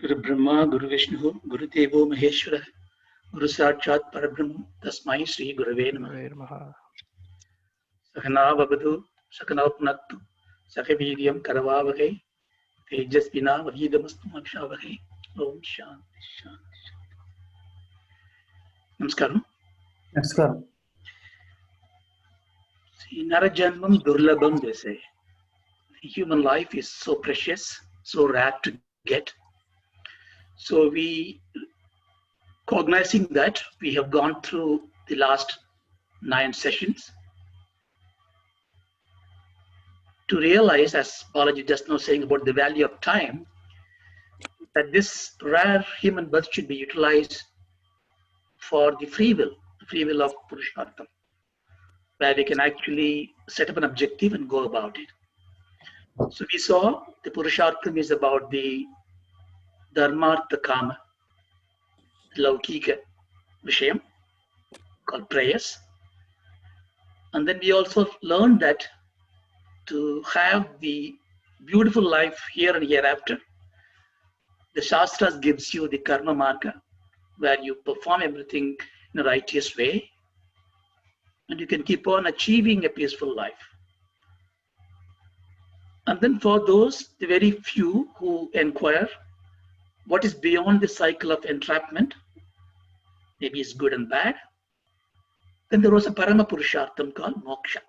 Guru Brahma, Guru Vishnu, Guru Devo Maheshwara, Guru Sakshat Parabrahma, Tasmai Sri Gurave Namaha. Sakana Vavadu, Sakana Punattu, Sakavidyam Karavavagai, Tejaspina Vavidamastu Makshavagahi. Om Shanti Shanti. Namaskaram. Namaskaram. See, Narajanmam Durlabham, they say. Human life is so precious, so rare to get. So we, cognizing that, we have gone through the last 9 sessions to realize, as Balaji just now saying about the value of time, that this rare human birth should be utilized for the free will of Purushartham, where we can actually set up an objective and go about it. So we saw the Purushartham is about the Dharmartha Kama, Laukika Vishayam, called prayers. And then we also learned that to have the beautiful life here and hereafter, the Shastras gives you the Karma Marga, where you perform everything in a righteous way, and you can keep on achieving a peaceful life. And then for those, the very few who inquire what is beyond the cycle of entrapment, maybe it's good and bad, then there was a Parama Purushartham called Moksha.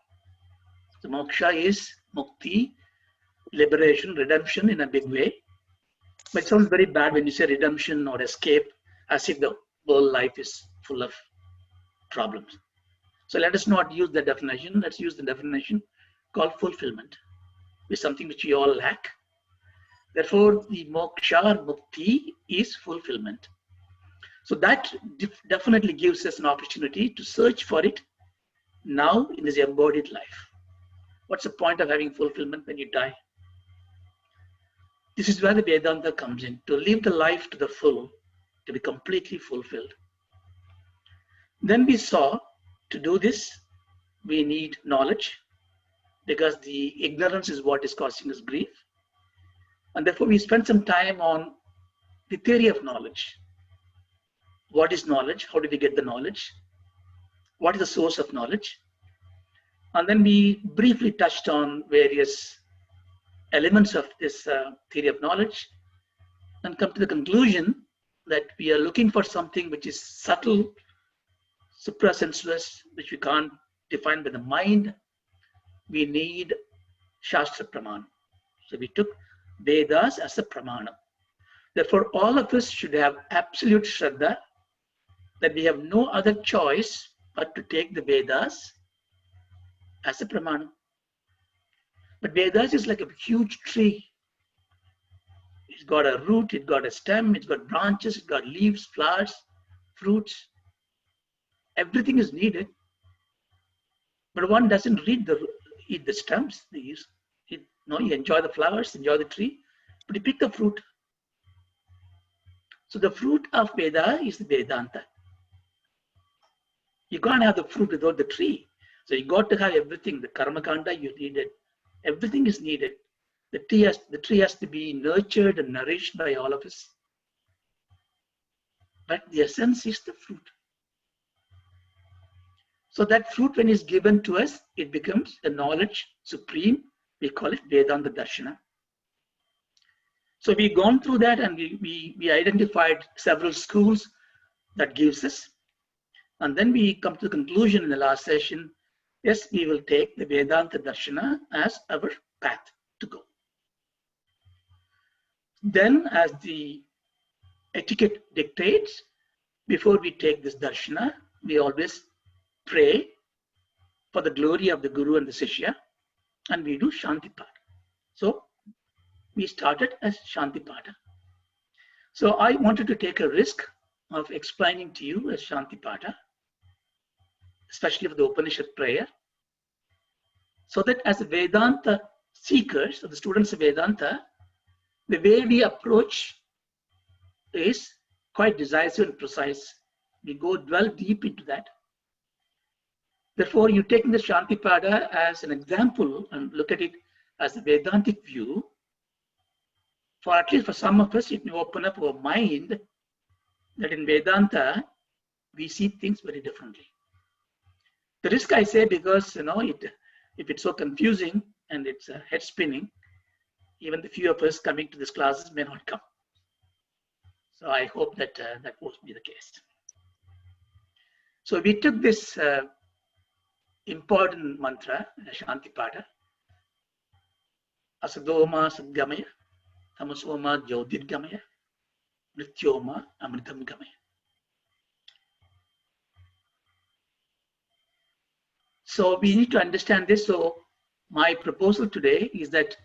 So Moksha is Mukti, liberation, redemption in a big way. But it sounds very bad when you say redemption or escape, as if the whole life is full of problems. So let us not use the definition. Let's use the definition called fulfillment, which is something which we all lack. Therefore, the moksha or mukti is fulfillment. So that definitely gives us an opportunity to search for it now in this embodied life. What's the point of having fulfillment when you die? This is where the Vedanta comes in, to live the life to the full, to be completely fulfilled. Then we saw, to do this, we need knowledge, because the ignorance is what is causing us grief. And therefore we spent some time on the theory of knowledge. What is knowledge? How do we get the knowledge? What is the source of knowledge? And then we briefly touched on various elements of this theory of knowledge and come to the conclusion that we are looking for something which is subtle, suprasensuous, which we can't define by the mind. We need Shastra Pramana. So we took Vedas as a Pramana. Therefore, all of us should have absolute Shraddha that we have no other choice but to take the Vedas as a Pramana. But Vedas is like a huge tree. It's got a root, it's got a stem, it's got branches, it's got leaves, flowers, fruits. Everything is needed. But one doesn't eat the stems, they use. You enjoy the flowers, enjoy the tree, but you pick the fruit. So the fruit of Veda is the Vedanta. You can't have the fruit without the tree. So you got to have everything. The Karma Kanda, you need it. Everything is needed. The tree has to be nurtured and nourished by all of us. But the essence is the fruit. So that fruit, when it's given to us, it becomes a knowledge supreme. We call it Vedanta Darshana. So we've gone through that and we identified several schools that gives us. And then we come to the conclusion in the last session, yes, we will take the Vedanta Darshana as our path to go. Then, as the etiquette dictates, before we take this Darshana, we always pray for the glory of the Guru and the Sishya, and we do Shanti Path. So we started as Shanti Path. So I wanted to take a risk of explaining to you as Shanti Path, especially for the Upanishad prayer, so that as the Vedanta seekers, or the students of Vedanta, the way we approach is quite decisive and precise. We dwell deep into that. Therefore, you take the Shanti Pada as an example and look at it as a Vedantic view. for at least for some of us, it may open up our mind that in Vedanta, we see things very differently. The risk I say because, if it's so confusing and it's head spinning, even the few of us coming to these classes may not come. So I hope that that won't be the case. So we took this important mantra, Shanti Path, Asatoma Satgamaya, Tamasoma gamaya, Mrityoma Amritam Gamaya. So we need to understand this. So my proposal today is that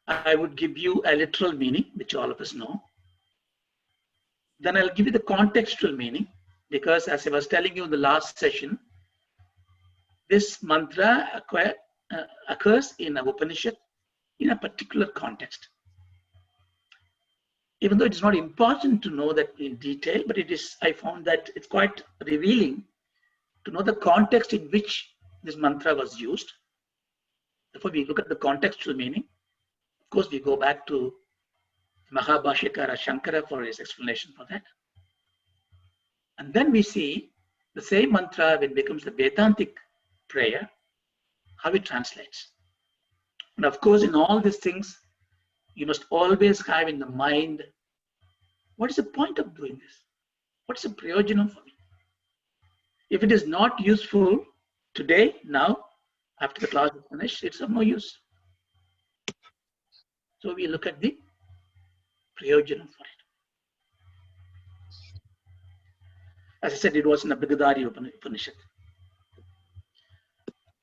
I would give you a literal meaning, which all of us know. Then I'll give you the contextual meaning, because as I was telling you in the last session, this mantra occurs in a Upanishad in a particular context. Even though it's not important to know that in detail, but it is, I found that it's quite revealing to know the context in which this mantra was used. Therefore, we look at the contextual meaning. Of course, we go back to Mahabhashyakara Shankara for his explanation for that. And then we see the same mantra when it becomes the Vedantic prayer, how it translates. And of course, in all these things, you must always have in the mind, what is the point of doing this? What's the prayojanam for me? If it is not useful today, now, after the class is finished, it's of no use. So we look at the prayojanam for it. As I said, it was in the Brigadari Upanishad.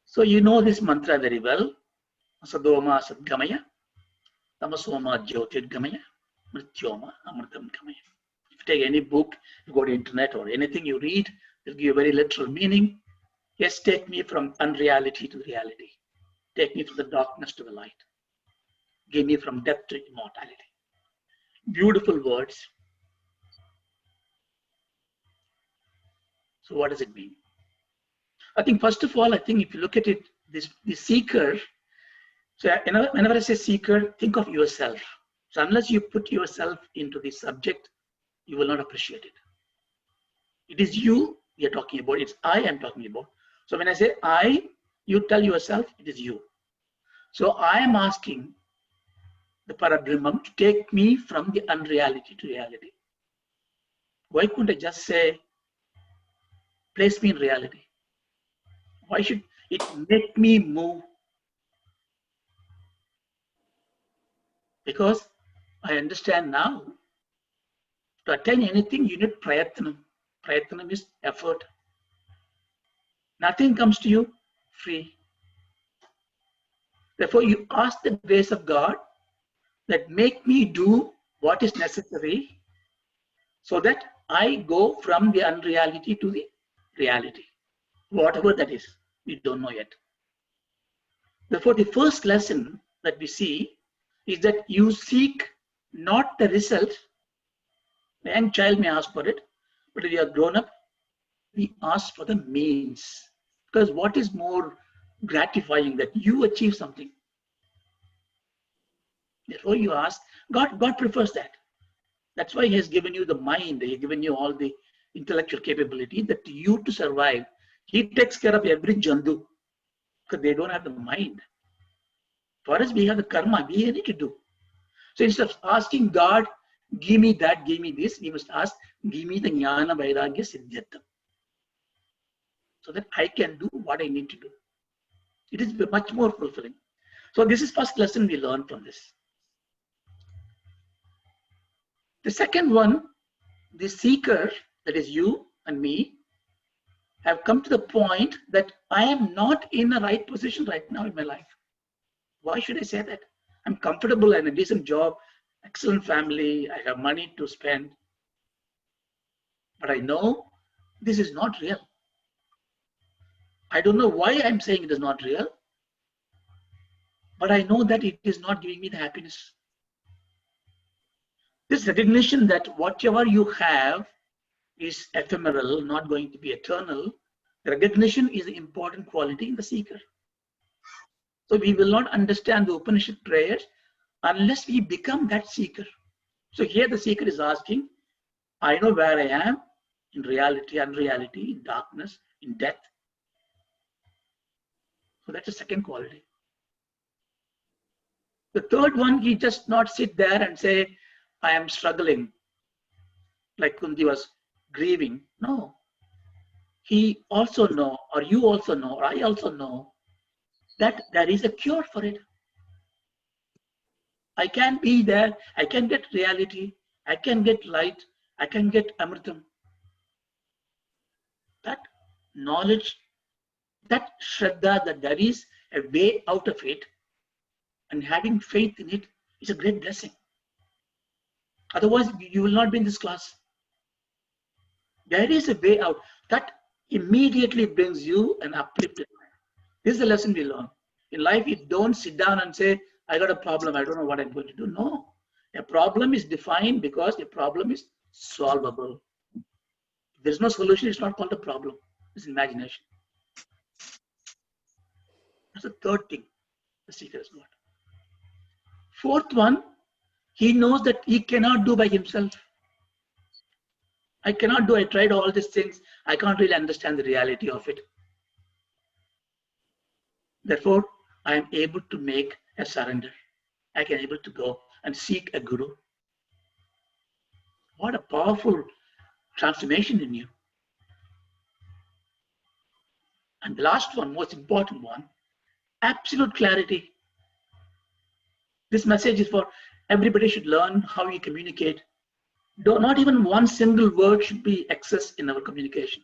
So you know this mantra very well. Asatoma Sat Tamasoma gamaya, Mrityoma Amritam Gamaya. If you take any book, you go to internet or anything you read, they'll give you a very literal meaning. Yes, take me from unreality to reality. Take me from the darkness to the light. Give me from death to immortality. Beautiful words. So what does it mean? I think first of all, if you look at it, the seeker, so whenever I say seeker, think of yourself. So unless you put yourself into the subject, you will not appreciate it. It is you we are talking about, it's I am talking about. So when I say I, you tell yourself it is you. So I am asking the Parabrahman to take me from the unreality to reality. Why couldn't I just say, place me in reality? Why should it make me move? Because I understand now, to attain anything, you need prayatnam. Prayatnam is effort. Nothing comes to you free. Therefore, you ask the grace of God that make me do what is necessary so that I go from the unreality to the reality. Whatever that is, we don't know yet. Therefore, the first lesson that we see is that you seek not the result. The young child may ask for it, but if you are grown up, we ask for the means. Because what is more gratifying that you achieve something? Therefore, you ask, God prefers that. That's why He has given you the mind, He has given you all the intellectual capability that you to survive. He takes care of every jandu because they don't have the mind. For us, we have the karma, we need to do. So instead of asking God, give me that, give me this, we must ask, give me the jnana vairagya siddhyatam, so that I can do what I need to do. It is much more fulfilling. So this is first lesson we learn from this. The second one, the seeker, that is you and me, have come to the point that I am not in a right position right now in my life. Why should I say that? I'm comfortable and a decent job, excellent family, I have money to spend. But I know this is not real. I don't know why I'm saying it is not real, but I know that it is not giving me the happiness. This recognition that whatever you have is ephemeral, not going to be eternal, recognition is the important quality in the seeker. So we will not understand the Upanishad prayers unless we become that seeker. So here the seeker is asking, I know where I am in reality, unreality, in darkness, in death. So that's the second quality. The third one, he just not sit there and say, I am struggling, like Kunti was grieving. No. He also know, or you also know, or I also know that there is a cure for it. I can be there, I can get reality, I can get light, I can get Amritam. That knowledge, that Shraddha, that there is a way out of it, and having faith in it is a great blessing. Otherwise, you will not be in this class. There is a way out that immediately brings you an uplifted mind. This is the lesson we learn. In life, you don't sit down and say, I got a problem, I don't know what I'm going to do. No. A problem is defined because a problem is solvable. If there's no solution, it's not called a problem. It's imagination. That's the third thing the seeker has got. Fourth one, he knows that he cannot do by himself. I cannot do, I tried all these things, I can't really understand the reality of it. Therefore, I am able to make a surrender. I can able to go and seek a guru. What a powerful transformation in you. And the last one, most important one, absolute clarity. This message is for everybody should learn how you communicate. Not even one single word should be excess in our communication.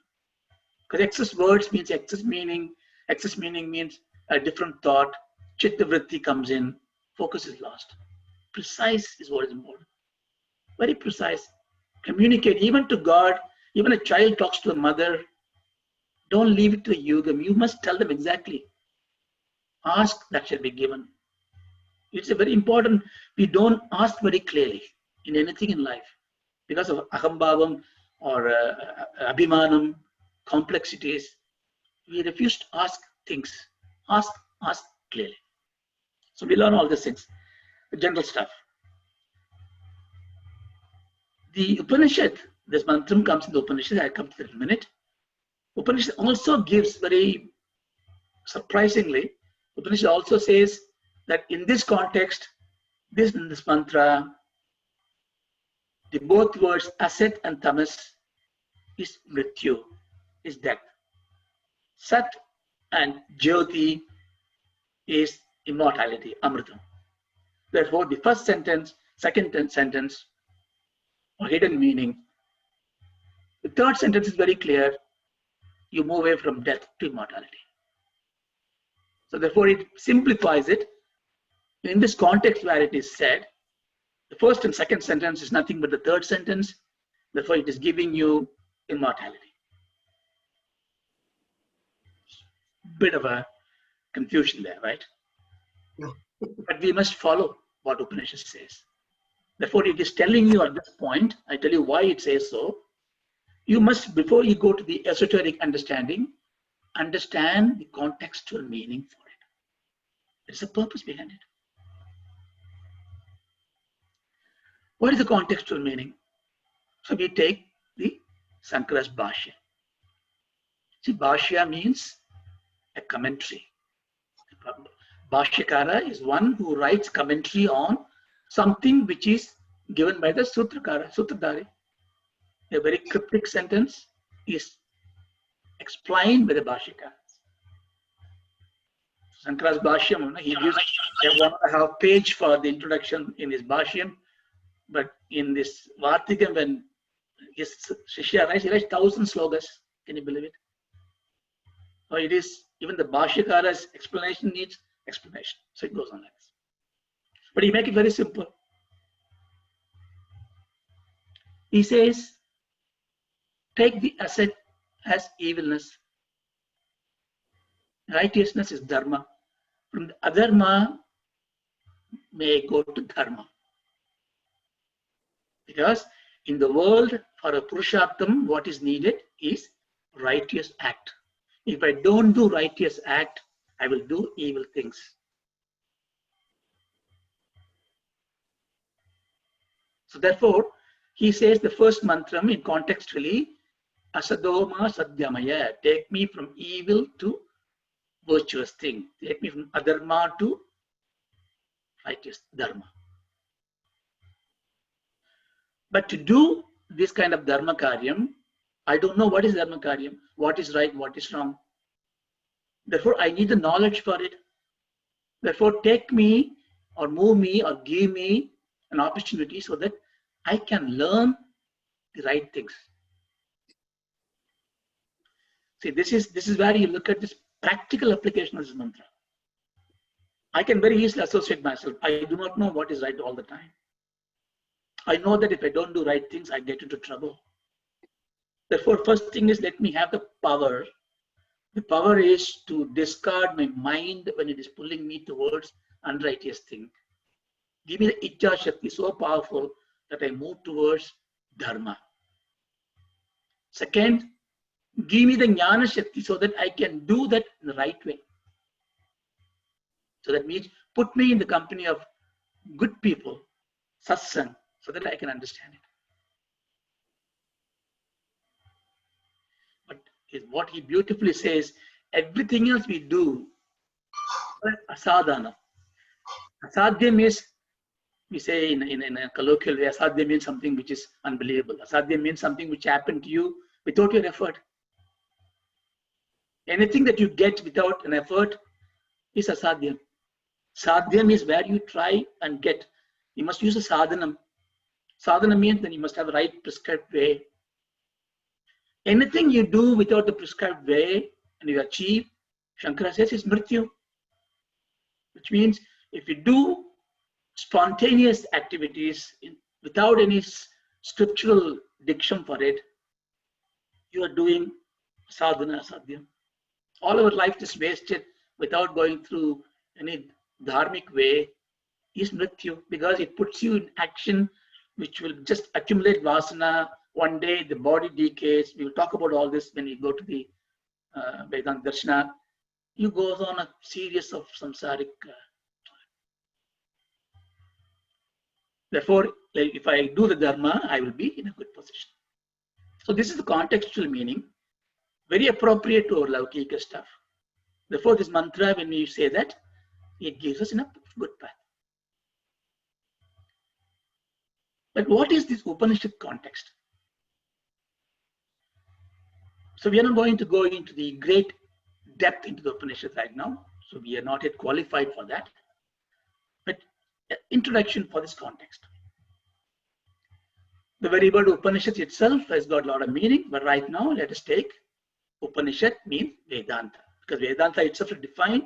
Because excess words means excess meaning. Excess meaning means a different thought. Chitta vritti comes in. Focus is lost. Precise is what is important. Very precise. Communicate even to God. Even a child talks to a mother. Don't leave it to a yugam. You must tell them exactly. Ask, that shall be given. It's a very important. We don't ask very clearly in anything in life because of ahambhavam or abhimanam, complexities. We refuse to ask things. Ask clearly. So we learn all these things, the general stuff. The Upanishad, this mantram comes in the Upanishad, I'll come to that in a minute. Upanishad also gives very surprisingly, Upanishad also says that in this context, this mantra, the both words asat and tamas is mrityu, is death. Sat and jyoti is immortality, amrita. Therefore, the first sentence, second sentence, or hidden meaning. The third sentence is very clear. You move away from death to immortality. So therefore, it simplifies it. In this context where it is said, the first and second sentence is nothing but the third sentence. Therefore, it is giving you immortality. Bit of a confusion there, right? No. But we must follow what Upanishad says. Therefore, it is telling you at this point, I tell you why it says so. You must, before you go to the esoteric understanding, understand the contextual meaning for it. There's a purpose behind it. What is the contextual meaning? So we take the Sankara's Bhashya. See, Bhashya means a commentary. Bhashyakara is one who writes commentary on something which is given by the Sutrakara, Sutradhari. A very cryptic sentence is explained by the Bhashyakara. Sankara's Bhashyam, he gives a 1.5 page for the introduction in his Bhashyam, but in this Vartikam, when his Shishya writes, he writes 1,000 slokas. Can you believe it? So it is, even the Bhashyakara's explanation needs explanation. So it goes on like this. But he makes it very simple. He says, take the asset as evilness. Righteousness is dharma. From the adharma may go to dharma. Because in the world, for a Purushartham, what is needed is righteous act. If I don't do righteous act, I will do evil things. So therefore, he says the first mantra in contextually, Asatoma Sat, take me from evil to virtuous thing. Take me from adharma to righteous dharma. But to do this kind of dharma karyam, I don't know what is dharma karyam, what is right, what is wrong. Therefore, I need the knowledge for it. Therefore, take me or move me or give me an opportunity so that I can learn the right things. See, this is where you look at this practical application of this mantra. I can very easily associate myself. I do not know what is right all the time. I know that if I don't do right things, I get into trouble. Therefore, first thing is let me have the power. The power is to discard my mind when it is pulling me towards unrighteous thing. Give me the Icha Shakti so powerful that I move towards Dharma. Second, give me the Jnana Shakti so that I can do that in the right way. So that means put me in the company of good people, satsang, so that I can understand it. But what he beautifully says, everything else we do, asadhana. Asadhya means, we say in a colloquial way, asadhya means something which is unbelievable. Asadhya means something which happened to you without your effort. Anything that you get without an effort is asadhyam. Sadhyam is where you try and get. You must use a sadhanam. Sadhana means then you must have the right prescribed way. Anything you do without the prescribed way and you achieve, Shankara says, is mrityu. Which means if you do spontaneous activities without any scriptural diction for it, you are doing sadhana, sadhyam. All our life is wasted without going through any dharmic way is mrityu, because it puts you in action which will just accumulate vasana. One day the body decays. We will talk about all this when we go to the Vedanta Darshana. You go on a series of samsaric. Therefore, if I do the dharma, I will be in a good position. So this is the contextual meaning, very appropriate to our Laukika stuff. Therefore, this mantra, when we say that, it gives us in a good path. But what is this Upanishad context? So we are not going to go into the great depth into the Upanishad right now. So we are not yet qualified for that. But introduction for this context. The very word Upanishad itself has got a lot of meaning, but right now let us take Upanishad means Vedanta, because Vedanta itself is defined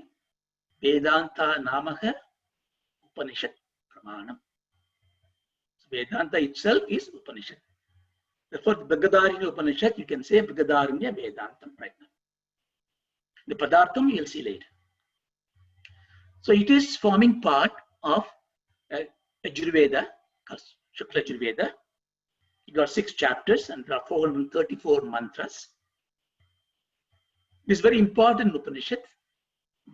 Vedanta Namaha Upanishad Pramanam. So Vedanta itself is Upanishad. Therefore, the Brihadaranyaka Upanishad, you can say Brihadaranyaka Vedantam right now. The Padartham you'll see later. So it is forming part of Ajurveda, Shukla Ajurveda. It got 6 chapters and there are 434 mantras. This very important Upanishad,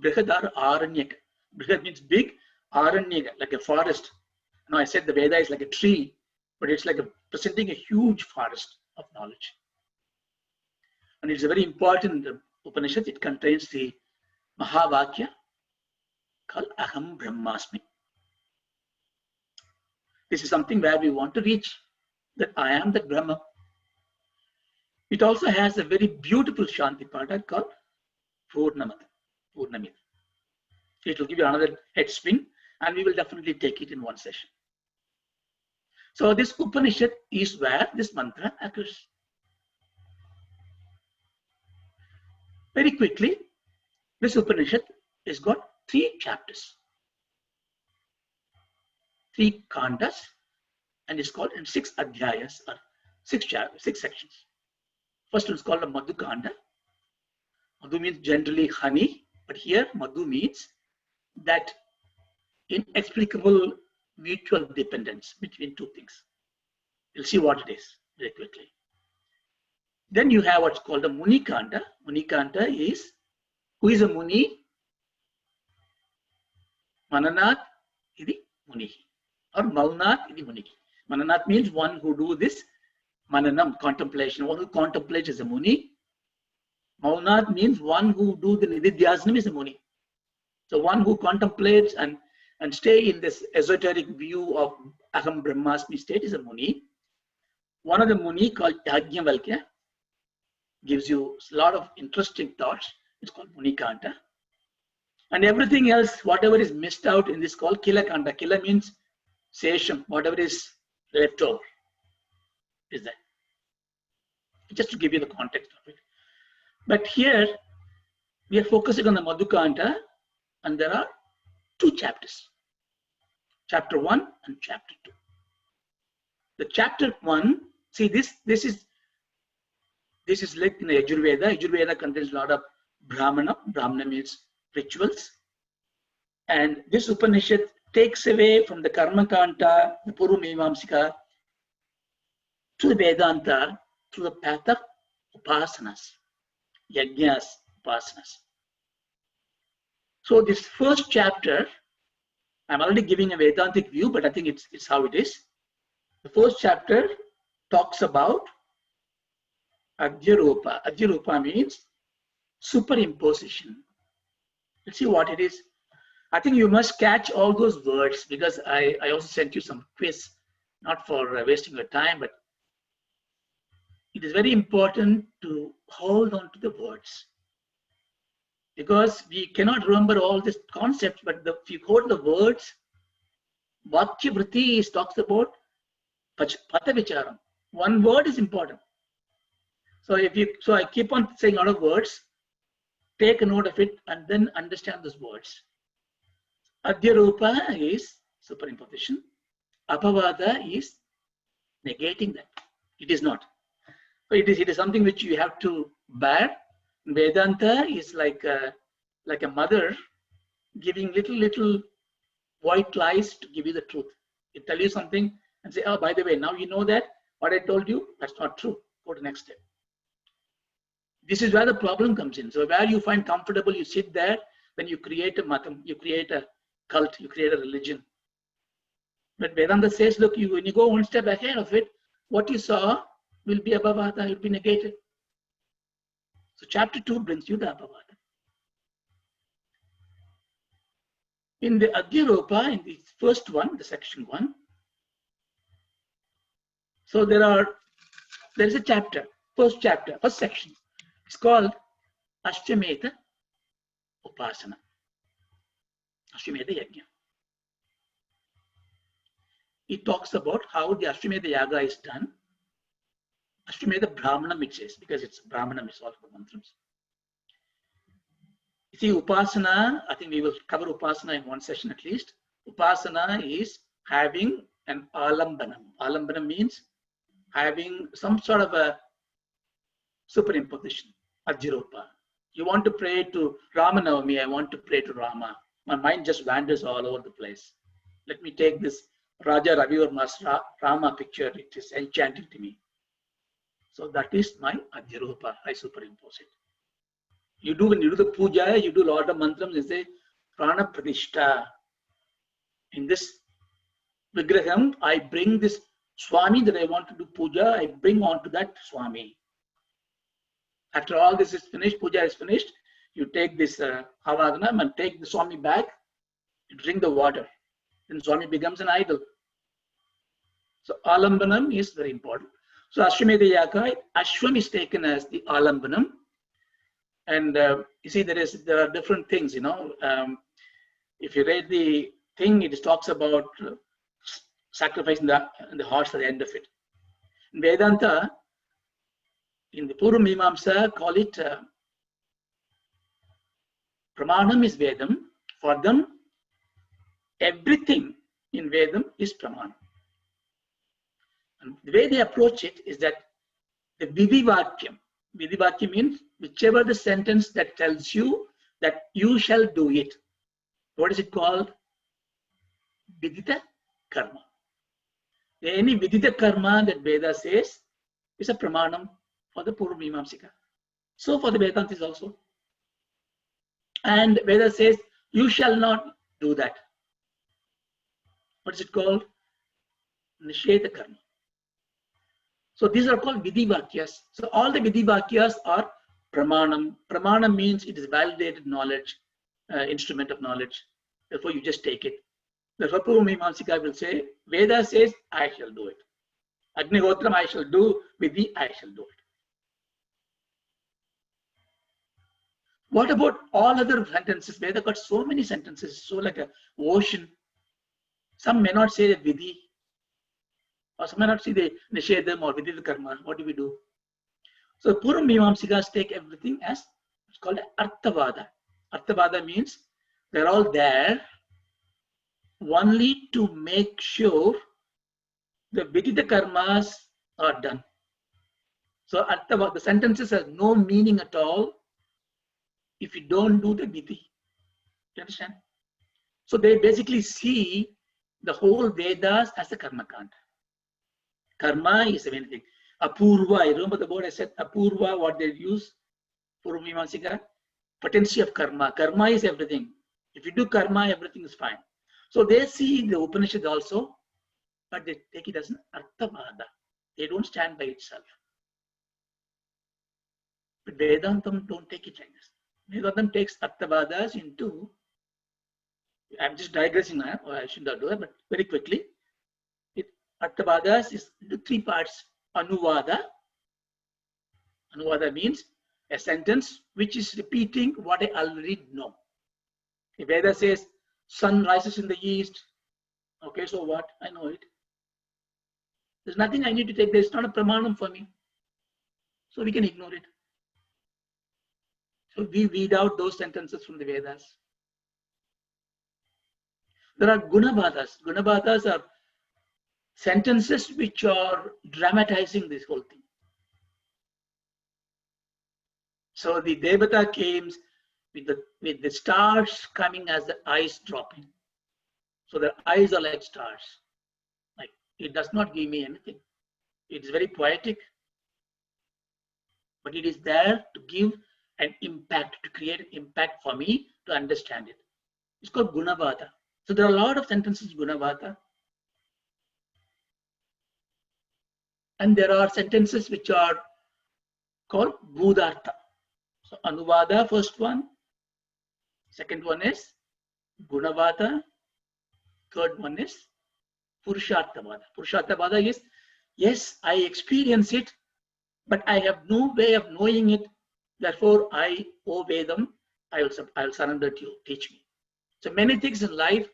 Brihadar Aranyaka. Brihad means big, Aranyaka, like a forest. Now I said the Veda is like a tree, but it's like presenting a huge forest of knowledge. And it's a very important Upanishad. It contains the Mahavakya called Aham Brahmasmi. This is something where we want to reach, that I am that Brahma. It also has a very beautiful Shanti Path called Purnamida. It will give you another head spin, and we will definitely take it in one session. So this Upanishad is where this mantra occurs. Very quickly, this Upanishad has got 3 chapters, 3 kandas, and it's called in 6 adhyayas, or 6 sections. First one is called a Madhu Kanda. Madhu means generally honey, but here Madhu means that inexplicable mutual dependence between 2 things. You'll see what it is very quickly. Then you have what's called a Muni Kanda. Muni Kanda is, who is a Muni? Mananath idi Muni, or Maunat idi Muni. Mananat means one who do this mananam, contemplation. One who contemplates is a muni. Maunat means one who do the nididhyasana is a muni. So one who contemplates and stay in this esoteric view of Aham Brahmasmi state is a muni. One of the muni called Yajnavalkya gives you a lot of interesting thoughts. It's called Munikanta. And everything else, whatever is missed out in this called Kilakanta. Kila means sesham, whatever is left over is that. Just to give you the context of it. But here we are focusing on the Madhukanta, and there are two chapters. Chapter 1 and chapter 2. The chapter 1, see this is like in the Yajurveda. Yajurveda contains a lot of Brahmana. Brahmana means rituals. And this Upanishad takes away from the Karmakanta, the Purva-Mimamsika, to the Vedanta through the path of upasanas, yajnas, upasanas. So this first chapter, I'm already giving a Vedantic view, but I think it's how it is. The first chapter talks about Adhyaropa. Adhyaropa means superimposition. Let's see what it is. I think you must catch all those words, because I also sent you some quiz, not for wasting your time, but it is very important to hold on to the words, because we cannot remember all these concepts, but if you hold the words, Vakya Vritti talks about Patha Vicharam. One word is important. So I keep on saying a lot of words, take a note of it, and then understand those words. Adhyaropa is superimposition. Apavada is negating that. It is not. So it is something which you have to bear. Vedanta is like a mother giving little white lies to give you the truth. It tell you something and say, oh, by the way, now you know that what I told you, that's not true. Go to the next step. This is where the problem comes in. So where you find comfortable, you sit there, then you create a matam, you create a cult, you create a religion. But Vedanta says, look, when you go one step ahead of it, what you saw will be abhavada, will be negated. So chapter 2 brings you the abhavada. In the Adhyaropa, in the first one, the section 1, so there is a chapter, first section. It's called Ashtameta Upasana. Ashtameta Yajna. It talks about how the Ashtameta Yaga is done. Ashtameta Brahmanam it says, because it's Brahmanam, it's all about mantras. You see, Upasana, I think we will cover Upasana in one session at least. Upasana is having an alambanam. Alambanam means having some sort of a superimposition, Adhyaropa. You want to pray to Ramanavami, I want to pray to Rama. My mind just wanders all over the place. Let me take this Raja Ravivarma's Rama picture, it is enchanting to me. So that is my Adhyaropa, I superimpose it. When you do the puja, you do a lot of mantras, you say Prana Pradishta. In this Vigraham, I bring this Swami that I want to do puja, I bring on to that Swami. After all this is finished, puja is finished, you take this Havadanam and take the Swami back, you drink the water. Then Swami becomes an idol. So Alambanam is very important. So Ashwamedha Yaga, Ashwam is taken as the Alambanam. And you see, there are different things, if you read the thing, it talks about sacrificing the horse at the end of it. In Vedanta, in the Purva Mimamsa, call it Pramanam is Vedam. For them, everything in Vedam is Pramanam. And the way they approach it is that the Vidhivakyam. Vidhivakyam means whichever the sentence that tells you that you shall do it. What is it called? Vidhita karma. Any Vidhita karma that Veda says is a Pramanam for the Purva Mimamsika. So for the Vedantis also. And Veda says, you shall not do that. What is it called? Nisheda karma. So these are called vidhi vakyas. So all the vidhi vakyas are pramanam. Pramanam means it is validated knowledge, instrument of knowledge. Therefore, you just take it. Therefore, Purvamimamsika will say, Veda says, I shall do it. Agnihotram I shall do, vidhi I shall do it. What about all other sentences? Veda got so many sentences, so like an ocean. Some may not say that vidhi, or some may not see the nishedam or vidhi karma. What do we do? So Purva Mimamsikas take everything as it's called Arthavada. Arthavada means they're all there only to make sure the vidita karmas are done. So Arthavada, the sentences have no meaning at all if you don't do the vidhi. You understand? So they basically see the whole Vedas as a karma kanda. Karma is anything. Apurva, I remember the word I said, Apurva, what they use, Purva Mimamsika, potency of karma. Karma is everything. If you do karma, everything is fine. So they see the Upanishad also, but they take it as an Arthavada. They don't stand by itself. But Vedantam don't take it like this. Vedantam takes Arthavadas into, I'm just digressing now, or I should not do that, but very quickly. Arthavadas is the three parts. Anuvada. Anuvada means a sentence which is repeating what I already know. If Veda says, sun rises in the east, okay, so what? I know it. There's nothing I need to take. There's not a pramanam for me. So we can ignore it. So we weed out those sentences from the Vedas. There are gunabhadas. Gunabhadas are sentences which are dramatizing this whole thing. So the Devata came with the stars coming as the eyes dropping. So the eyes are like stars. Like it does not give me anything. It's very poetic, but it is there to give an impact, to create an impact for me to understand it. It's called Gunavada. So there are a lot of sentences Gunavada. And there are sentences which are called Buddhartha. So Anuvada, first one. Second one is Gunavada. Third one is Purusharthavada. Purusharthavada is, yes, I experience it, but I have no way of knowing it. Therefore, I obey them. I'll surrender to you. Teach me. So many things in life,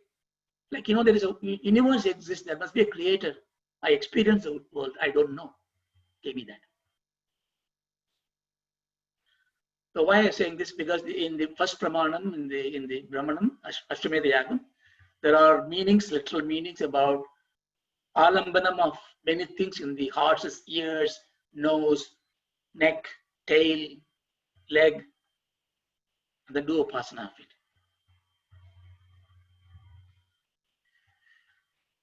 like, there is a universe exists. There must be a creator. I experience the world. I don't know. Give me that. So why I'm saying this? Because in the first pramanam, in the Brahmanam, Ashtameda Yagam, there are meanings, literal meanings about alambanam of many things in the horse's ears, nose, neck, tail, leg, and then do upasana of it.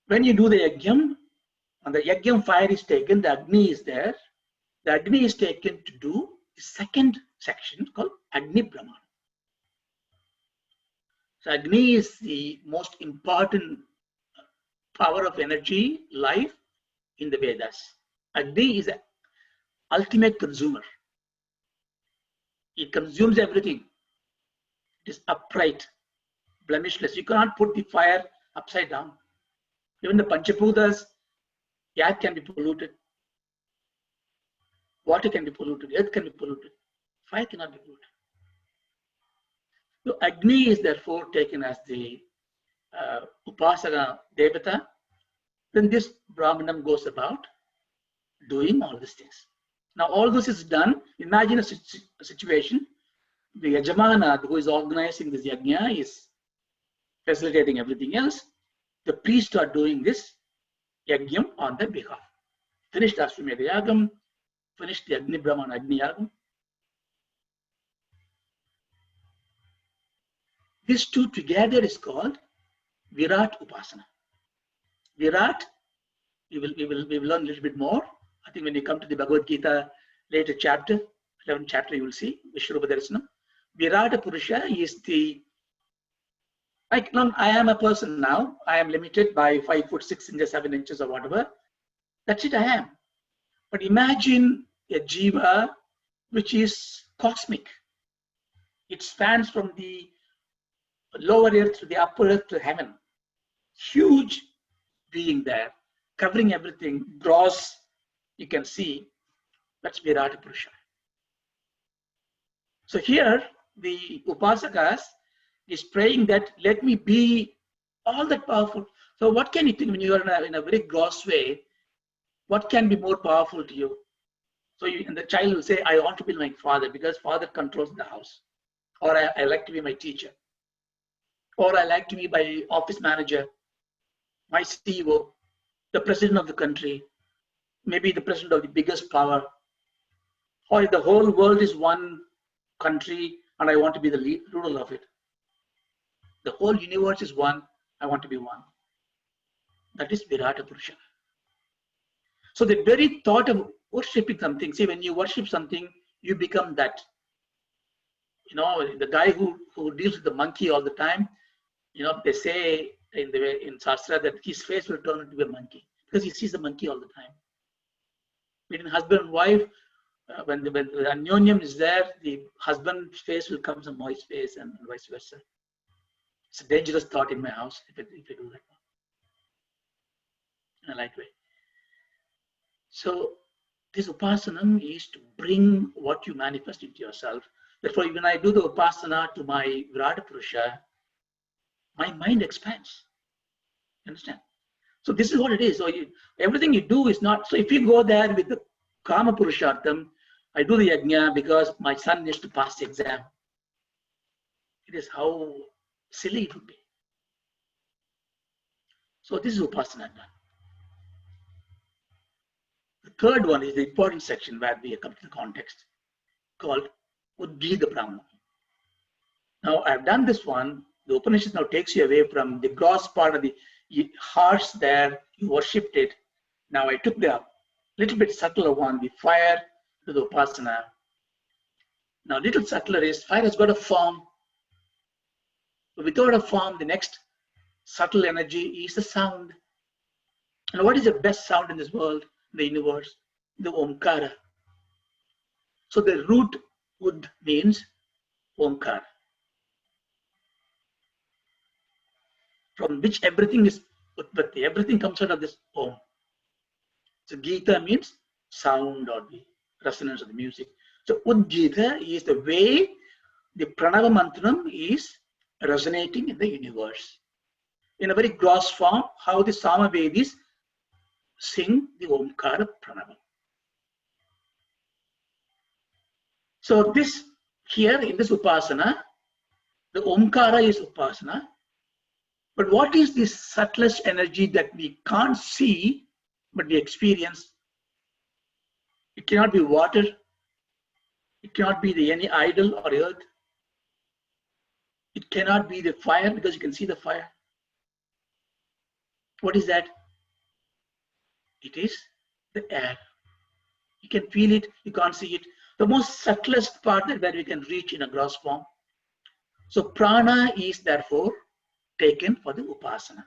When you do the yajnam, and the yajnam fire is taken, the Agni is there. The Agni is taken to do the second section called Agni Brahman. So Agni is the most important power of energy, life in the Vedas. Agni is an ultimate consumer. It consumes everything. It is upright, blemishless. You cannot put the fire upside down. Even the Panchaputas, air can be polluted. Water can be polluted. Earth can be polluted. Fire cannot be polluted. So Agni is therefore taken as the Upasana Devata. Then this Brahmanam goes about doing all these things. Now all this is done. Imagine a situation. The Yajamana, who is organizing this Yajna, is facilitating everything else. The priests are doing this Yajnam on their behalf. Finished Ashwamedha Yagam, finished the Agni Brahman Agni Yagam. These two together is called Virat Upasana. Virat, we will learn a little bit more. I think when you come to the Bhagavad Gita later chapter, 11th chapter, you will see Vishwarupa Darshanam. Virata Purusha is the Like, no, I am a person now. I am limited by 5 foot 6 inches, 7 inches, or whatever. That's it, I am. But imagine a jiva which is cosmic. It spans from the lower earth to the upper earth to heaven. Huge being there, covering everything, gross, you can see. That's Virata Purusha. So here, the Upasakas is praying that let me be all that powerful. So what can you think when you are in a very gross way? What can be more powerful to you? So and the child will say, I want to be like father because father controls the house. Or I like to be my teacher. Or I like to be my office manager, my CEO, the president of the country, maybe the president of the biggest power. Or if the whole world is one country and I want to be the ruler of it. The whole universe is one, I want to be one. That is Virata Purusha. So the very thought of worshipping something, see, when you worship something, you become that. You know, the guy who deals with the monkey all the time, you know, they say in Shastra that his face will turn into a monkey because he sees the monkey all the time. Between husband and wife, when the anyonyam is there, the husband's face will come some wife's face and vice versa. It's a dangerous thought in my house if I do that in a light way. So this upasanam is to bring what you manifest into yourself. Therefore, when I do the upasana to my Virata Purusha, my mind expands. You understand? So this is what it is. So everything you do is not. So if you go there with the Kama Purushartham, I do the yajna because my son needs to pass the exam. It is how silly it would be. So this is upasana done. The third one is the important section where we come to the context called Udgita Brahma. Now I've done this one. The Upanishad now takes you away from the gross part of the hearts there. You worshipped it. Now I took the little bit subtler one, the fire to the upasana. Now little subtler is fire has got a form. Without a form, the next subtle energy is the sound. And what is the best sound in this world, the universe? The Omkara. So the root Ud means Omkara, from which everything is Utpatti. Everything comes out of this Om. So Gita means sound or the resonance of the music. So Udgita is the way the Pranava Mantram is resonating in the universe. In a very gross form, how the Samavedis sing the Omkara Pranava. So this here in this Upasana, the Omkara is Upasana. But what is the subtlest energy that we can't see, but we experience? It cannot be water. It cannot be any idol or earth. It cannot be the fire because you can see the fire. What is that? It is the air. You can feel it, you can't see it. The most subtlest part that where we can reach in a gross form. So prana is therefore taken for the upasana.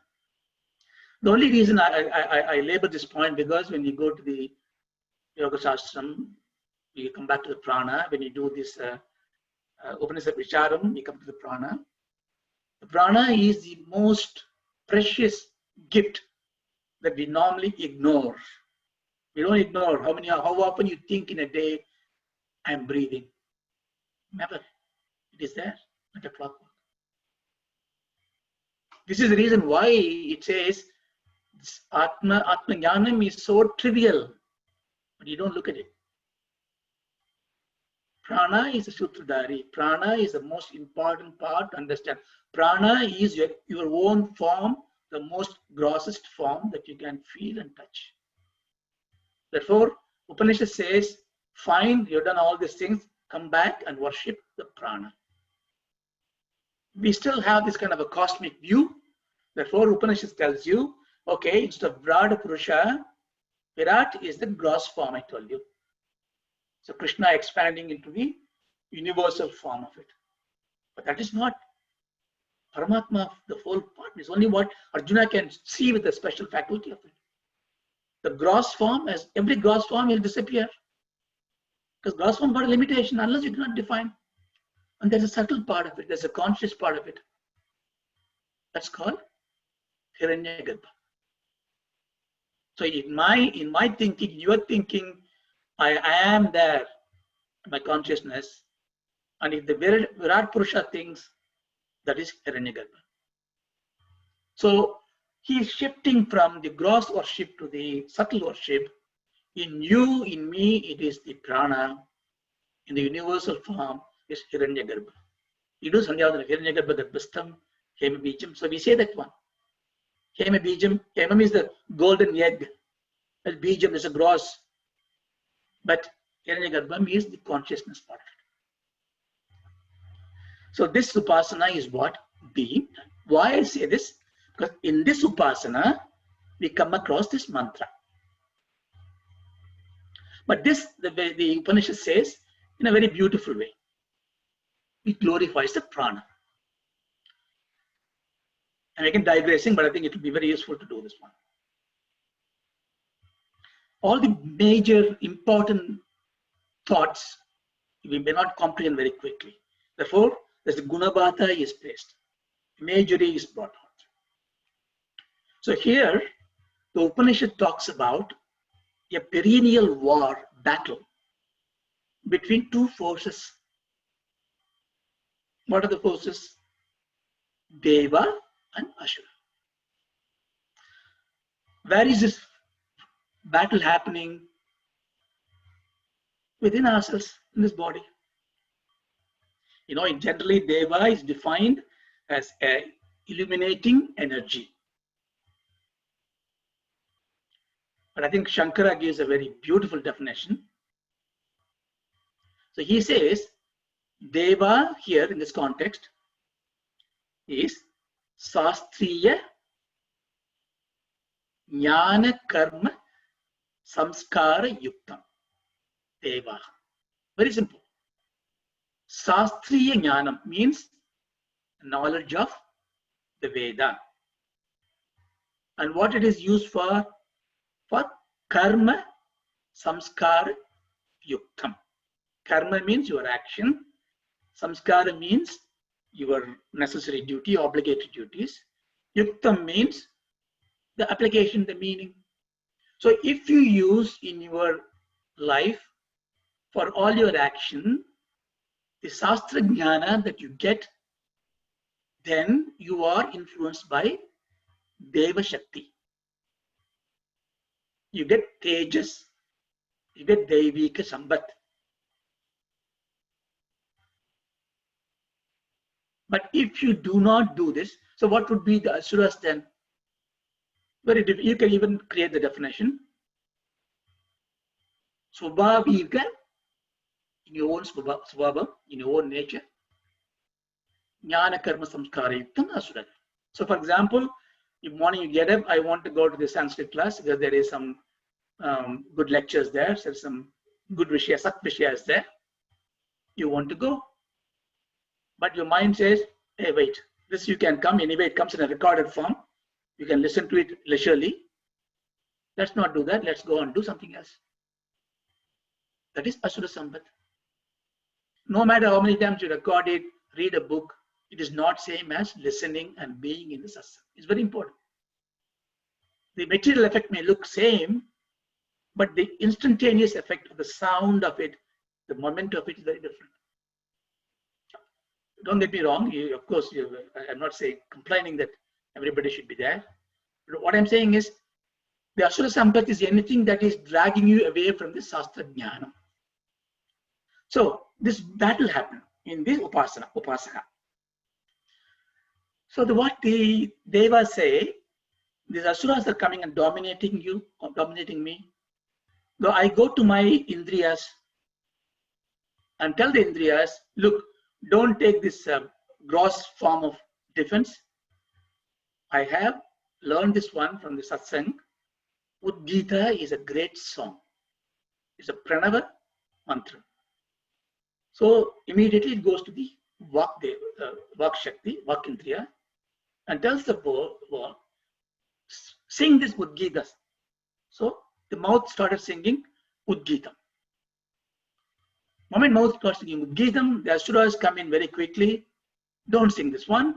The only reason I labor this point because when you go to the Yoga Shastram, you come back to the prana. When you do this Upanishad Vicharam, you come to the prana. The prana is the most precious gift that we normally ignore. We don't ignore how often you think in a day, I'm breathing. Never. It is there, like a clockwork. This is the reason why it says Atma Jnanam is so trivial, but you don't look at it. Prana is a Sutradhari. Prana is the most important part to understand. Prana is your own form, the most grossest form that you can feel and touch. Therefore, Upanishad says, fine, you've done all these things, come back and worship the prana. We still have this kind of a cosmic view. Therefore, Upanishad tells you, okay, instead of Virata Purusha, Virat is the gross form, I told you. So Krishna expanding into the universal form of it. But that is not Paramatma of the whole part is only what Arjuna can see with a special faculty of it. The gross form, as every gross form will disappear. Because gross form got a limitation unless you do not define. And there's a subtle part of it, there's a conscious part of it. That's called Hiranyagarbha. So in my thinking, your thinking, I am there, my consciousness. And if the Virat Purusha thinks, that is Hiranyagarbha. So he is shifting from the gross worship to the subtle worship. In you, in me, it is the prana. In the universal form is Hiranyagarbha. You do Sandhyavadana, Hiranyagarbha, the Bistam, Hema Bijam. So we say that one. Hema Bijam, Hema is the golden egg. And Bijam is a gross. But Hiranyagarbha is the consciousness part of it. So this Upasana is what? Being. Why I say this? Because in this Upasana, we come across this mantra. But this, the way the Upanishad says, in a very beautiful way. It glorifies the prana. I'm again digressing, but I think it will be very useful to do this one. All the major important thoughts we may not comprehend very quickly. Therefore, there's the Gunabhata is placed. Imagery is brought out. So here, the Upanishad talks about a perennial war, battle between two forces. What are the forces? Deva and Asura. Where is this battle happening? Within ourselves, in this body. You know, generally Deva is defined as a illuminating energy. But I think Shankara gives a very beautiful definition. So he says, Deva here in this context is Sastriya Jnana Karma Samskara Yuktam. Deva. Very simple. Sastriya Jnanam means knowledge of the Veda. And what it is used for? For karma samskara yuktam. Karma means your action. Samskara means your necessary duty, obligatory duties. Yuktam means the application, the meaning. So if you use in your life for all your action, the Shastra Jnana that you get, then you are influenced by Deva Shakti. You get Tejas, you get Devika Sambat. But if you do not do this, so what would be the Asuras then? Very difficult. You can even create the definition. Swabhavika, in your own swabha, in your own nature. Jnana Karma Samskara Yuktam Asura. So for example, if morning you get up, I want to go to the Sanskrit class because there is some good lectures there, there's some good Vishya, Sat Vishya is there. You want to go. But your mind says, hey, wait, this you can come anyway, it comes in a recorded form. You can listen to it leisurely. Let's not do that. Let's go and do something else. That is Asura Sambat. No matter how many times you record it, read a book, it is not same as listening and being in the satsang. It's very important. The material effect may look same, but the instantaneous effect of the sound of it, the moment of it is very different. Don't get me wrong. Of course, I'm not saying complaining that everybody should be there. But what I'm saying is, the Asura Sampat is anything that is dragging you away from the Shastra Jnana. So this battle happened in this Upasaka. So what the Devas say, these Asuras are coming and dominating you, or dominating me. So I go to my Indriyas and tell the Indriyas, look, don't take this gross form of defense. I have learned this one from the satsang. Udgita is a great song. It's a pranava mantra. So immediately it goes to the Vak Shakti, Vak Indriya. and tells the wall, sing this Udgita. So the mouth started singing Udgitam. Moment mouth starts singing Udgitam, the Asuras come in very quickly. Don't sing this one.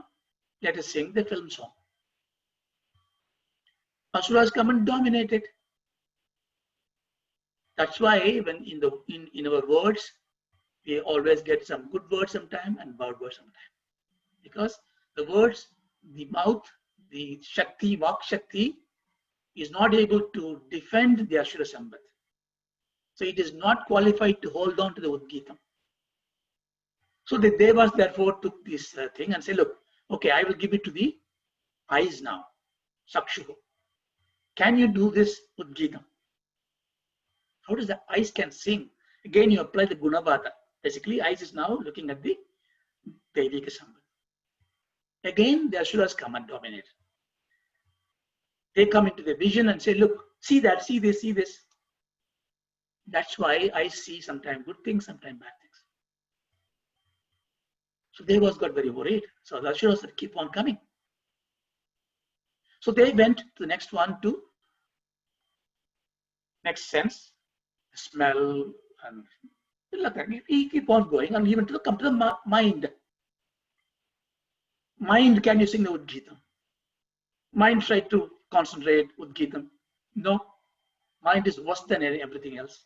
Let us sing the film song. Asuras come and dominate it. That's why when in our words, we always get some good words sometime and bad words sometime. Because the words, the mouth, the Shakti, Vak Shakti, is not able to defend the Ashura Sambat. So it is not qualified to hold on to the Udgitam. So the Devas therefore took this thing and said, look, okay, I will give it to the eyes now, Sakshuhu. Can you do this Udgitam? How does the eyes can sing? Again, you apply the Gunavada. Basically, eyes is now looking at the Devika Sambat. Again, the Asuras come and dominate. They come into the vision and say, look, see that, see this, see this. That's why I see sometimes good things, sometimes bad things. So Devas got very worried. So the Asuras said, keep on coming. So they went to the next one to next sense, smell, and like that. We keep on going and even to come to the mind. Mind, can you sing the Udgitam? Mind try to concentrate Udgitam. No, mind is worse than everything else.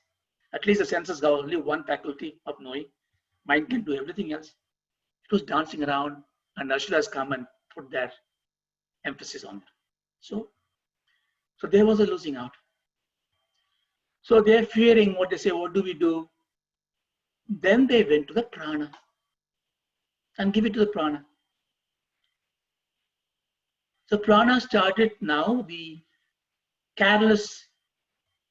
At least the senses have only one faculty of knowing. Mind can do everything else. It was dancing around, and Ashuras come and put their emphasis on it. So there was a losing out. So they're fearing what they say, what do we do? Then they went to the prana and give it to the prana. So prana started now, the careless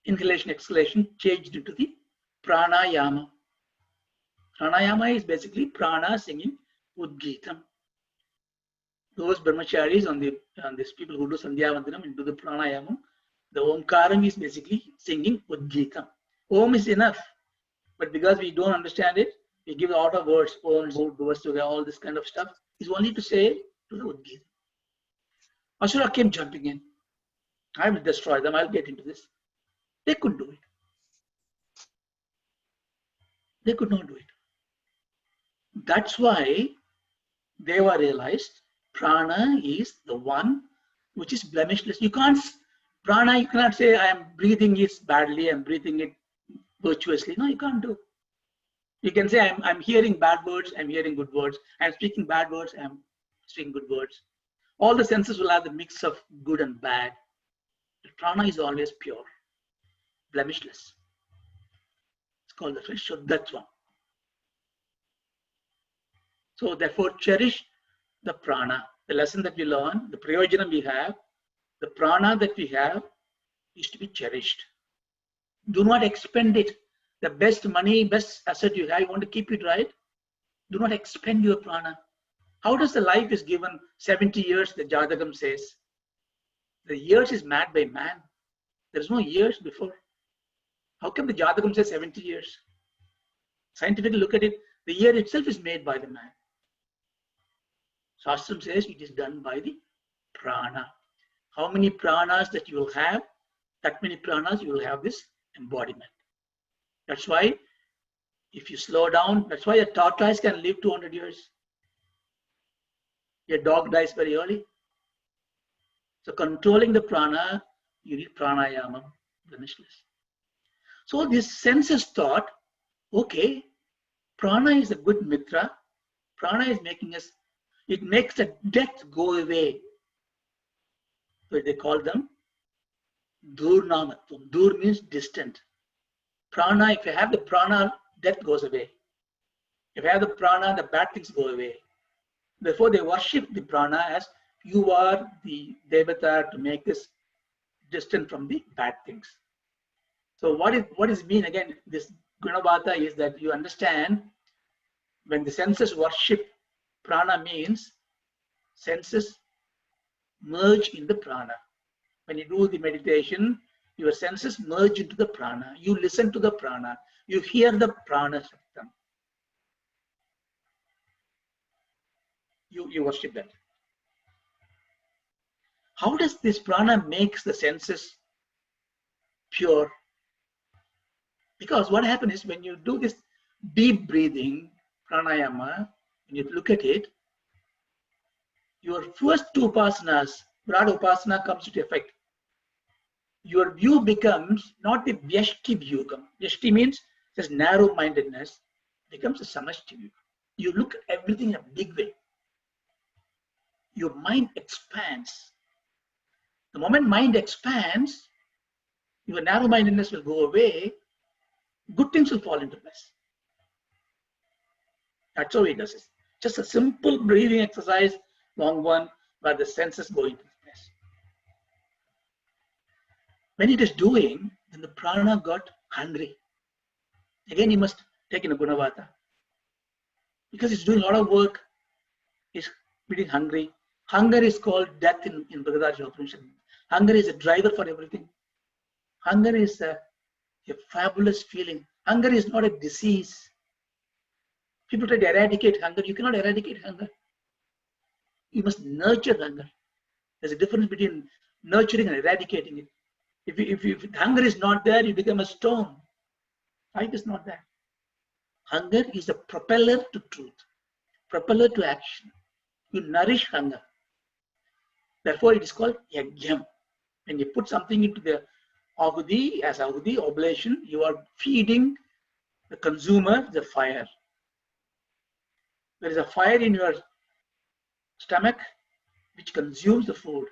inhalation, exhalation changed into the pranayama. Pranayama is basically prana singing Udgitam. Those brahmacharis on these people who do Sandhya Vandanam and do the pranayama, the Omkaram is basically singing Udgitam. Om is enough, but because we don't understand it, we give a lot of words, Om, all this kind of stuff, is only to say to the Udgitam. Asura came jumping in. I will destroy them, I'll get into this. They couldn't do it. They could not do it. That's why Deva realized prana is the one which is blemishless. You can't, prana, you cannot say I am breathing it badly, I'm breathing it virtuously. No, you can't do. You can say I'm hearing bad words, I'm hearing good words. I'm speaking bad words, I'm speaking good words. All the senses will have the mix of good and bad. But prana is always pure, blemishless. It's called the Shuddhatva. So therefore, cherish the prana. The lesson that we learn, the prayojanam we have, the prana that we have is to be cherished. Do not expend it. The best money, best asset you have, you want to keep it, right? Do not expend your prana. How does the life is given 70 years, the Jatagam says? The years is made by man. There is no years before. How come the Jatagam says 70 years? Scientifically look at it, the year itself is made by the man. Shastram says it is done by the prana. How many pranas that you will have, that many pranas you will have this embodiment. That's why if you slow down, that's why a tortoise can live 200 years. A dog dies very early. So controlling the prana, you need pranayama, blemishless. So this senses thought, okay, prana is a good mitra. Prana is making us, it makes the death go away. So they call them Durnamatvam. Dur means distant. Prana, if you have the prana, death goes away. If you have the prana, the bad things go away. Therefore, they worship the prana as you are the devata to make us distant from the bad things. So what is mean again? This Gunavata is that you understand when the senses worship prana means senses merge in the prana. When you do the meditation, your senses merge into the prana. You listen to the prana. You hear the prana shaktam. You worship that. How does this prana makes the senses pure? Because what happens is when you do this deep breathing, pranayama, when you look at it, your first two upasanas, broad upasana comes into effect. Your view becomes not the vyashti view. Vyashti means just narrow-mindedness, becomes a samashti view. You look at everything in a big way. Your mind expands. The moment mind expands, your narrow-mindedness will go away, good things will fall into place. That's how it does it. Just a simple breathing exercise, long one, where the senses go into place. When it is doing, then the prana got hungry. Again, you must take in a gunavata. Because it's doing a lot of work, it's getting hungry. Hunger is called death in Vedanta Darshana. Hunger is a driver for everything. Hunger is a fabulous feeling. Hunger is not a disease. People try to eradicate hunger. You cannot eradicate hunger. You must nurture hunger. There's a difference between nurturing and eradicating it. If hunger is not there, you become a stone. Life is not there. Hunger is a propeller to truth, propeller to action. You nourish hunger. Therefore, it is called yagyam. When you put something into the ahudi, as ahudi, oblation, you are feeding the consumer the fire. There is a fire in your stomach which consumes the food.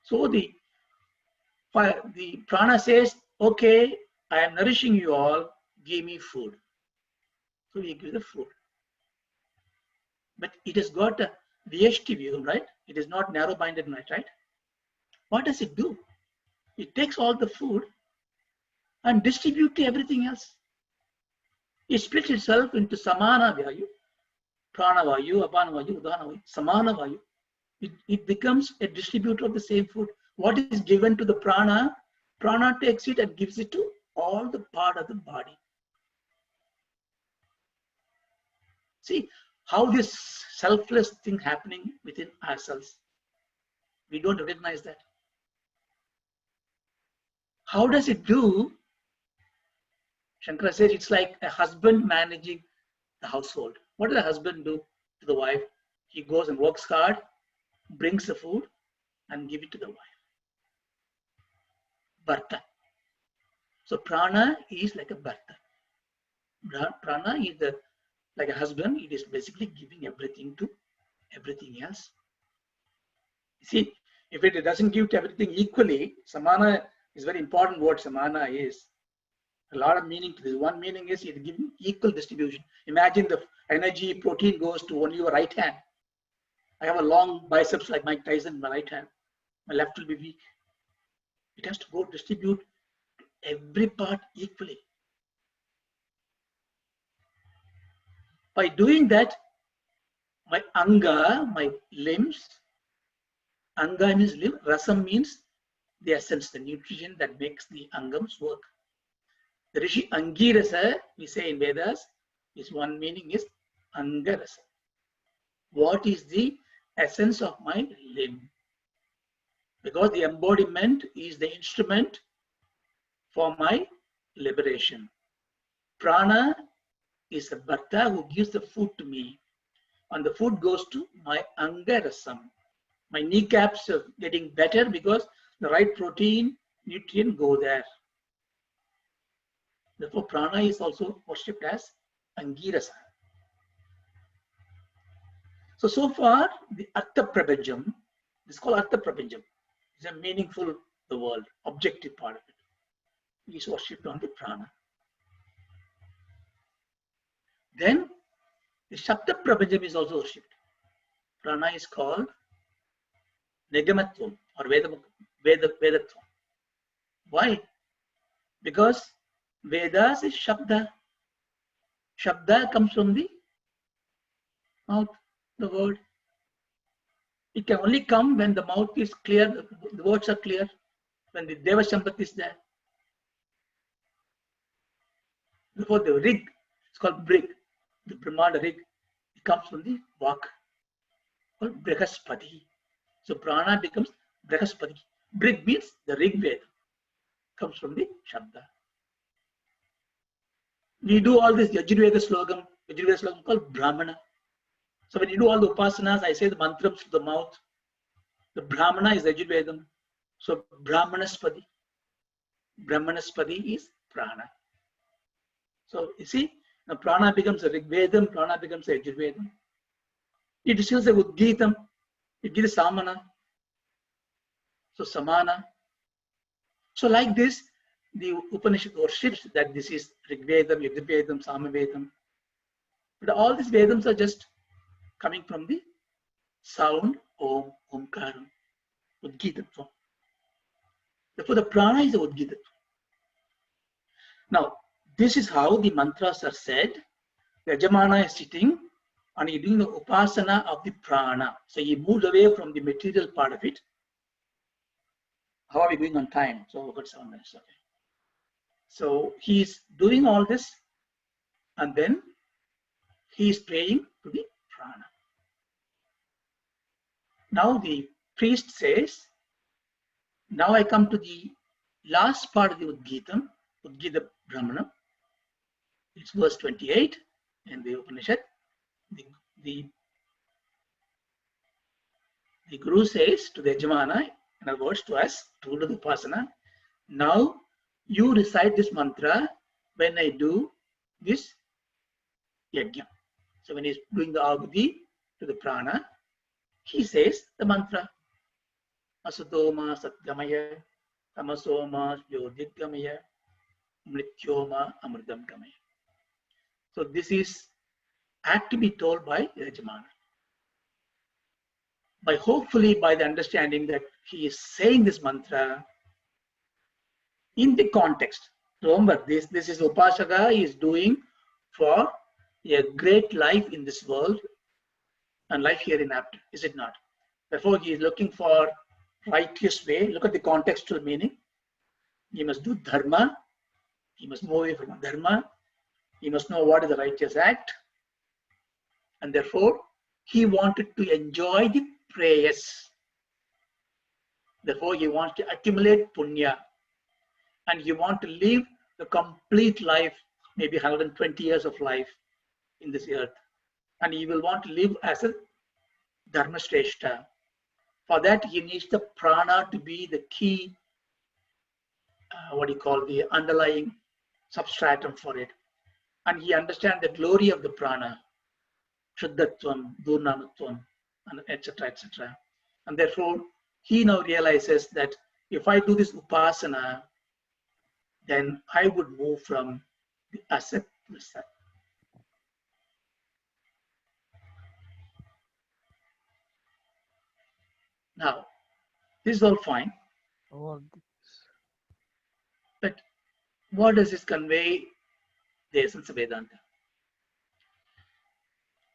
So the prana says, okay, I am nourishing you all, give me food. So we give the food. But it has got a vyashti view, right? It is not narrow-minded, right? What does it do? It takes all the food and distributes to everything else. It splits itself into samana vayu, prana vayu, apana vayu, udana vayu, samana vayu. It becomes a distributor of the same food. What is given to the prana, prana takes it and gives it to all the part of the body. See how this selfless thing happening within ourselves. We don't recognize that. How does it do? Shankara says it's like a husband managing the household. What does the husband do to the wife? He goes and works hard, brings the food, and give it to the wife. Bharta. So prana is like a bharta. Prana is like a husband. It is basically giving everything to everything else. See, if it doesn't give to everything equally, samana is very important. What samana is. A lot of meaning to this. One meaning is it giving equal distribution. Imagine the energy protein goes to only your right hand. I have a long biceps like Mike Tyson in my right hand. My left will be weak. It has to go distribute every part equally. By doing that, my anga, my limbs, anga means limb, rasam means the essence, the nutrition that makes the angams work. The Rishi Angirasa, we say in Vedas, is one meaning is Angarasa. What is the essence of my limb? Because the embodiment is the instrument for my liberation. Prana is the bharta who gives the food to me, and the food goes to my Angarasam. My kneecaps are getting better because the right protein, nutrient go there. Therefore, prana is also worshipped as Angirasa. So far, the Artha Prabhajam, it's called Artha Prabhajam. It's a meaningful, the world, objective part of it. Is worshipped on the prana. Then, the Shabda Prabhajam is also worshipped. Prana is called Nigamatvam or Vedatvam. Why? Because Vedas is Shabda. Shabda comes from the mouth, the word. It can only come when the mouth is clear, the words are clear, when the Deva Shampat is there. Before the rig, it's called brig, the Brahmanda rig, it comes from the Vak, called Brihaspati. So prana becomes Brahaspati. Brig means the Rig Veda, comes from the Shabda. We do all this Yajurveda slogam called Brahmana. So when you do all the upasanas, I say the mantrams to the mouth. The Brahmana is Yajurvedam. So Brahmanaspati. Brahmanaspati is prana. So you see, now prana becomes a Rigvedam, prana becomes a Yajurvedam. It is a Udgitam, it gives Samana. So Samana. So like this, the Upanishad worships that this is Rigvedam, Yajurvedam, Samavedam. But all these Vedams are just coming from the sound Om, Omkaram, Udgitatva. Therefore, the prana is the Udgitatva. Now, this is how the mantras are said. The Yajamana is sitting and he's doing the upasana of the prana. So he moved away from the material part of it. How are we going on time? So we've got 7 minutes. Okay. So he's doing all this and then he is praying to the prana. Now the priest says, now I come to the last part of the Udgitam, Udgita Brahmana. It's verse 28 in the Upanishad. The Guru says to the Yajamana, in other words to us, to do the Upasana, now you recite this mantra when I do this Yajna. So when he's doing the Ahuti to the prana, he says the mantra. Asatoma Sat gamaya, Tamasoma Gamaya, Mrityoma Amritam gamaya. So this is had to be told by Yajamana. Hopefully by the understanding that he is saying this mantra in the context. Remember, this is Upasaka he is doing for a great life in this world and life here in after, is it not? Therefore, he is looking for righteous way. Look at the contextual meaning. He must do dharma. He must move away from dharma. He must know what is the righteous act. And therefore, he wanted to enjoy the prayers. Therefore, he wants to accumulate punya. And he wants to live the complete life, maybe 120 years of life in this earth. And he will want to live as a dharma shrestha. For that, he needs the prana to be the key, the underlying substratum for it. And he understands the glory of the prana, Shuddhatvam, Durnamatvam, and etc., etc. And therefore, he now realizes that if I do this upasana, then I would move from the asat to the sat. Now, this is all fine. But what does this convey the essence of Vedanta?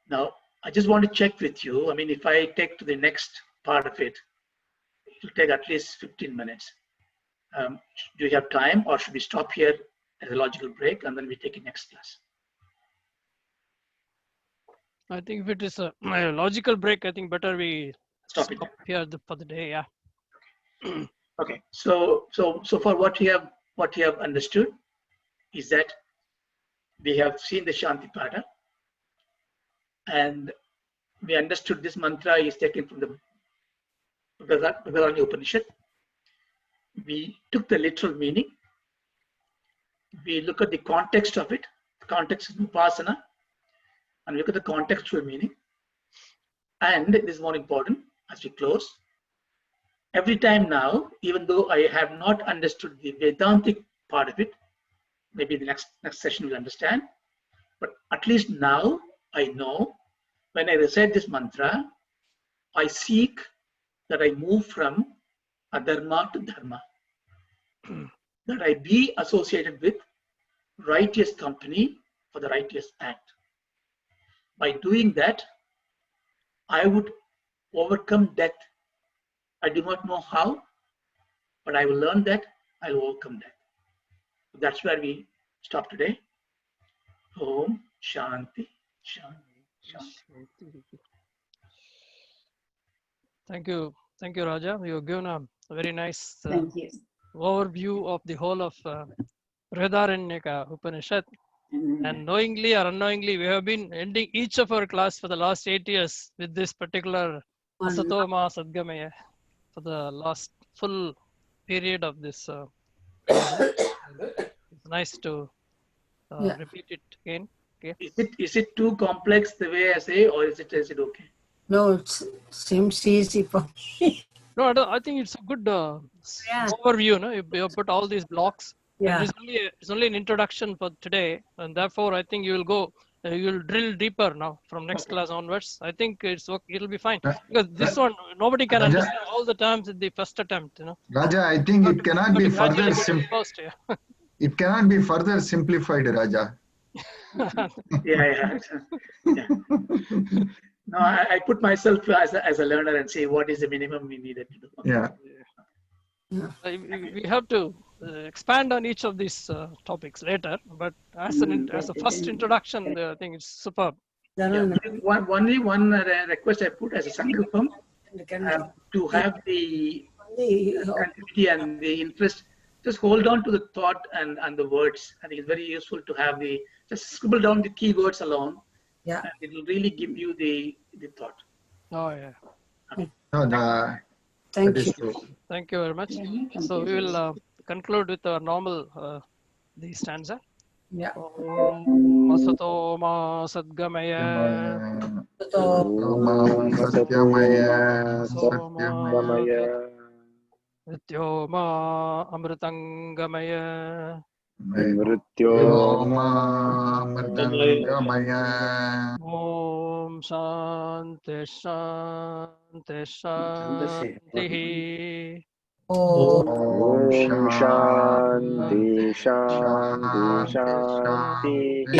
Now, I just want to check with you. I mean, if I take to the next part of it, it will take at least 15 minutes. Do you have time, or should we stop here as a logical break and then we take a next class? I think if it is a logical break, I think better we stop here for the day. Yeah. Okay. So far what you have understood is that we have seen the Shanti Path, and we understood this mantra is taken from the Vedanta Upanishad. We took the literal meaning. We look at the context of it. The context is Upasana, and look at the contextual meaning. And this is more important as we close. Every time now, even though I have not understood the Vedantic part of it, maybe the next session we'll understand, but at least now I know when I recite this mantra, I seek that I move from adharma to dharma, that I be associated with righteous company for the righteous act. By doing that, I would overcome death. I do not know how, but I will learn that I will overcome that. That's where we stop today. Om Shanti, Shanti, Shanti. Thank you. Thank you, Raja. You've given a very nice Thank you. overview of the whole of Vrihadaranyaka Upanishad. And knowingly or unknowingly, we have been ending each of our class for the last 8 years with this particular Asatoma Satgamaya for the last full period of this module. It's nice to repeat it again. Okay. Is it too complex the way I say, or is it okay? No, it seems easy for me. No, I think it's a good overview. No, you put all these blocks. Yeah. And it's only an introduction for today, and therefore I think you will go, you will drill deeper now from next class onwards. I think it's okay, it'll be fine because this one nobody can Raja, understand all the terms in the first attempt. Raja, I think it cannot be further it cannot be further simplified, Raja. Yeah. No, I put myself as a learner and say what is the minimum we needed to do. Yeah. We have to expand on each of these topics later, but as a first introduction, I think it's superb. Yeah. Only one request I put as a sankalpam to have the activity and the interest. Just hold on to the thought and the words. I think it's very useful to have just scribble down the keywords alone. Yeah. And it will really give you the thought. Oh yeah. No, Thank you. Thank you very much. So we will conclude with our normal the stanza. Yeah. Asatoma Satgamaya. Satgamaya. Nityoma Amritangamaya. Om Shanti Shanti Shanti. Om Shanti Shanti Shanti.